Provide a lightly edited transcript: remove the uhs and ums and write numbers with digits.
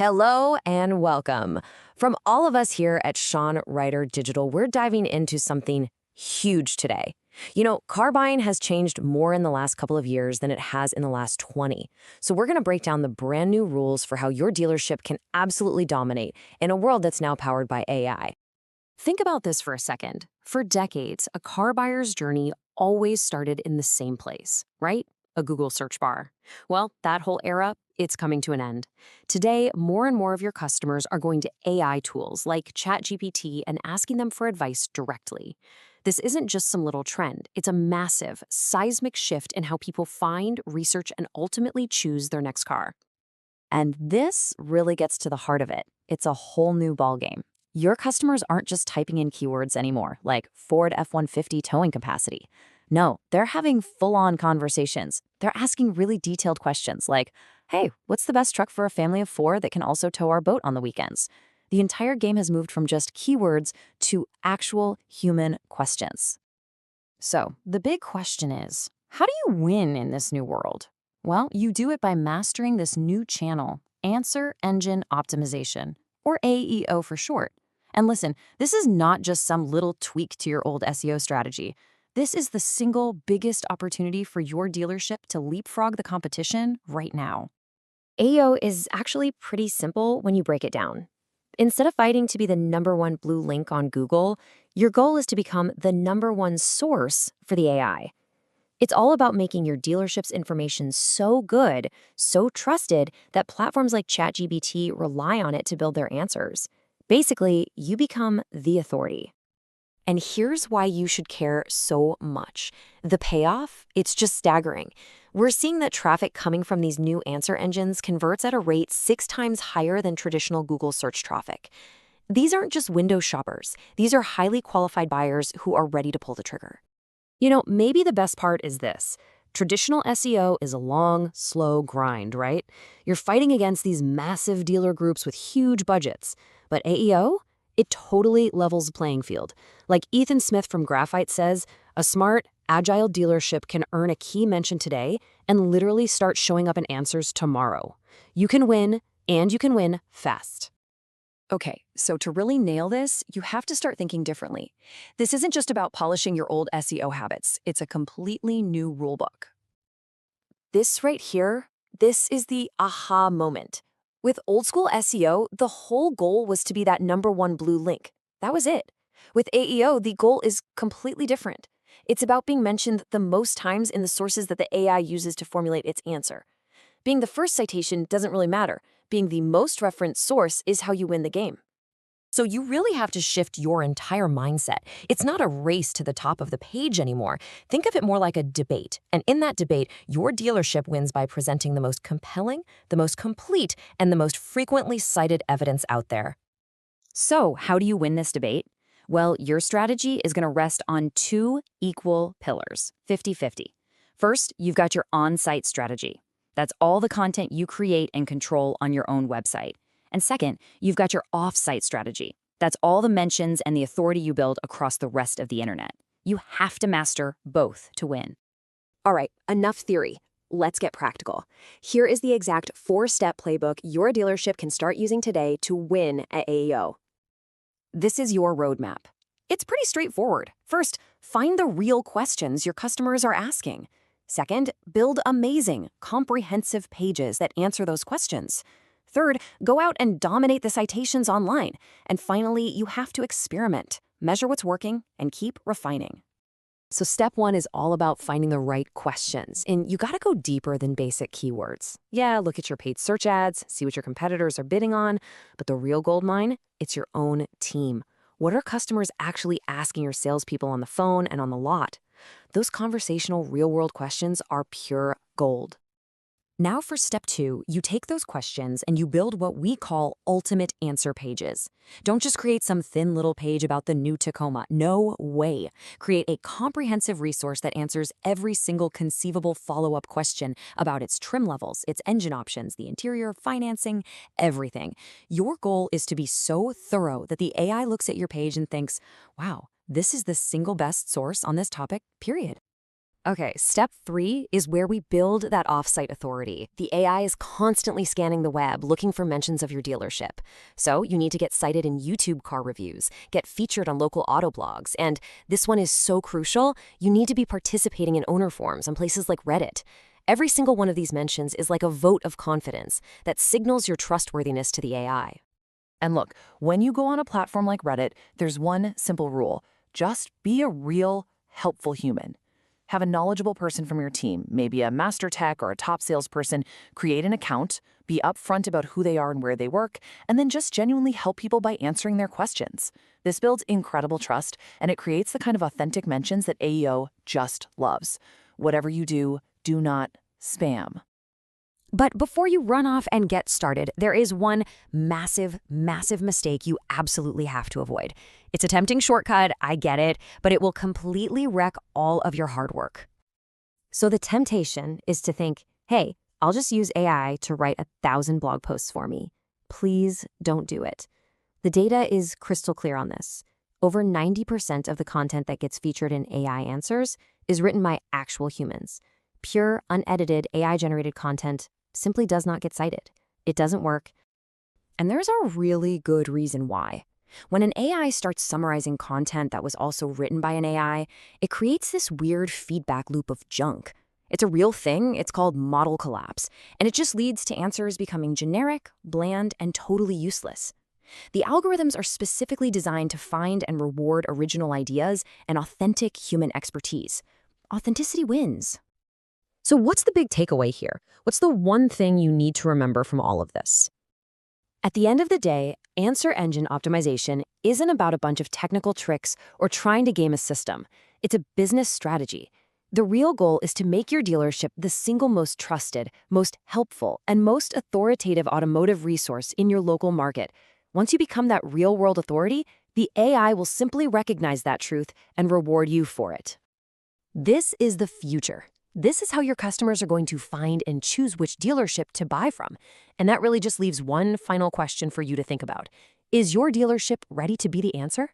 Hello and welcome. From all of us here at Sean Ryder Digital, we're diving into something huge today. Car buying has changed more in the last couple of years than it has in the last 20. So we're going to break down the brand new rules for how your dealership can absolutely dominate in a world that's now powered by AI. Think about this for a second. For decades, a car buyer's journey always started in the same place, right? A Google search bar. Well, that whole era, it's coming to an end. Today, more and more of your customers are going to AI tools like ChatGPT and asking them for advice directly. This isn't just some little trend. It's a massive, seismic shift in how people find, research, and ultimately choose their next car. And this really gets to the heart of it. It's a whole new ballgame. Your customers aren't just typing in keywords anymore, like Ford F-150 towing capacity. No, they're having full-on conversations. They're asking really detailed questions like, hey, what's the best truck for a family of 4 that can also tow our boat on the weekends? The entire game has moved from just keywords to actual human questions. So, the big question is, how do you win in this new world? Well, you do it by mastering this new channel, Answer Engine Optimization, or AEO for short. And listen, this is not just some little tweak to your old SEO strategy. This is the single biggest opportunity for your dealership to leapfrog the competition right now. AEO is actually pretty simple when you break it down. Instead of fighting to be the #1 blue link on Google, your goal is to become the #1 source for the AI. It's all about making your dealership's information so good, so trusted, that platforms like ChatGPT rely on it to build their answers. Basically, you become the authority. And here's why you should care so much. The payoff, it's just staggering. We're seeing that traffic coming from these new answer engines converts at a rate 6 times higher than traditional Google search traffic. These aren't just window shoppers. These are highly qualified buyers who are ready to pull the trigger. Maybe the best part is this. Traditional SEO is a long, slow grind, right? You're fighting against these massive dealer groups with huge budgets. But AEO? It totally levels the playing field. Like Ethan Smith from Graphite says, a smart, agile dealership can earn a key mention today and literally start showing up in answers tomorrow. You can win, and you can win fast. Okay, so to really nail this, you have to start thinking differently. This isn't just about polishing your old SEO habits. It's a completely new rulebook. This right here, this is the aha moment. With old school SEO, the whole goal was to be that #1 blue link. That was it. With AEO, the goal is completely different. It's about being mentioned the most times in the sources that the AI uses to formulate its answer. Being the first citation doesn't really matter. Being the most referenced source is how you win the game. So you really have to shift your entire mindset. It's not a race to the top of the page anymore. Think of it more like a debate. And in that debate, your dealership wins by presenting the most compelling, the most complete, and the most frequently cited evidence out there. So how do you win this debate? Well, your strategy is going to rest on 2 equal pillars, 50-50. First, you've got your on-site strategy. That's all the content you create and control on your own website. And second, you've got your off-site strategy. That's all the mentions and the authority you build across the rest of the internet. You have to master both to win. All right, enough theory. Let's get practical. Here is the exact 4-step playbook your dealership can start using today to win at AEO. This is your roadmap. It's pretty straightforward. First, find the real questions your customers are asking. Second, build amazing, comprehensive pages that answer those questions. Third, go out and dominate the citations online. And finally, you have to experiment, measure what's working, and keep refining. So step 1 is all about finding the right questions. And you gotta go deeper than basic keywords. Yeah, look at your paid search ads, see what your competitors are bidding on. But the real gold mine, it's your own team. What are customers actually asking your salespeople on the phone and on the lot? Those conversational, real-world questions are pure gold. Now for step 2, you take those questions and you build what we call ultimate answer pages. Don't just create some thin little page about the new Tacoma. No way. Create a comprehensive resource that answers every single conceivable follow-up question about its trim levels, its engine options, the interior, financing, everything. Your goal is to be so thorough that the AI looks at your page and thinks, wow, this is the single best source on this topic, period. Okay, step 3 is where we build that offsite authority. The AI is constantly scanning the web, looking for mentions of your dealership. So you need to get cited in YouTube car reviews, get featured on local auto blogs, and this one is so crucial, you need to be participating in owner forums on places like Reddit. Every single one of these mentions is like a vote of confidence that signals your trustworthiness to the AI. And look, when you go on a platform like Reddit, there's one simple rule. Just be a real, helpful human. Have a knowledgeable person from your team, maybe a master tech or a top salesperson, create an account, be upfront about who they are and where they work, and then just genuinely help people by answering their questions. This builds incredible trust, and it creates the kind of authentic mentions that AEO just loves. Whatever you do, do not spam. But before you run off and get started, there is one massive, massive mistake you absolutely have to avoid. It's a tempting shortcut, I get it, but it will completely wreck all of your hard work. So the temptation is to think, hey, I'll just use AI to write 1,000 blog posts for me. Please don't do it. The data is crystal clear on this. Over 90% of the content that gets featured in AI answers is written by actual humans. Pure, unedited, AI-generated content simply does not get cited. It doesn't work. And there's a really good reason why. When an AI starts summarizing content that was also written by an AI, it creates this weird feedback loop of junk. It's a real thing, it's called model collapse, and it just leads to answers becoming generic, bland, and totally useless. The algorithms are specifically designed to find and reward original ideas and authentic human expertise. Authenticity wins. So what's the big takeaway here? What's the one thing you need to remember from all of this? At the end of the day, answer engine optimization isn't about a bunch of technical tricks or trying to game a system. It's a business strategy. The real goal is to make your dealership the single most trusted, most helpful, and most authoritative automotive resource in your local market. Once you become that real-world authority, the AI will simply recognize that truth and reward you for it. This is the future. This is how your customers are going to find and choose which dealership to buy from. And that really just leaves one final question for you to think about. Is your dealership ready to be the answer?